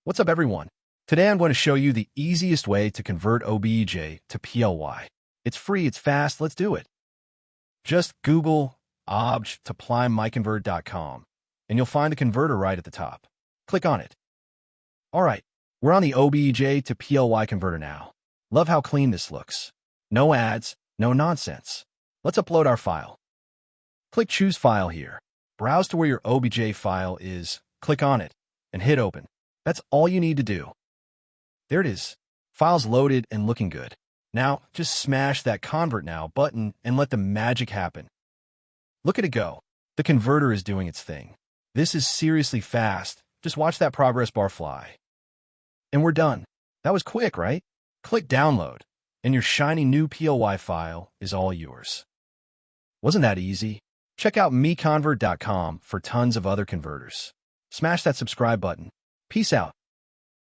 What's up, everyone? Today I'm going to show you the easiest way to convert OBJ to PLY. It's free, it's fast, let's do it. Just Google OBJ to PLY.MiConvert.com and you'll find the converter right at the top. Click on it. Alright, we're on the OBJ to PLY converter now. Love how clean this looks. No ads, no nonsense. Let's upload our file. Click Choose File here. Browse to where your OBJ file is, click on it, and hit Open. That's all you need to do. There it is. File's loaded and looking good. Now, just smash that Convert Now button and let the magic happen. Look at it go. The converter is doing its thing. This is seriously fast. Just watch that progress bar fly. And we're done. That was quick, right? Click Download, and your shiny new PLY file is all yours. Wasn't that easy? Check out MiConvert.com for tons of other converters. Smash that subscribe button. Peace out.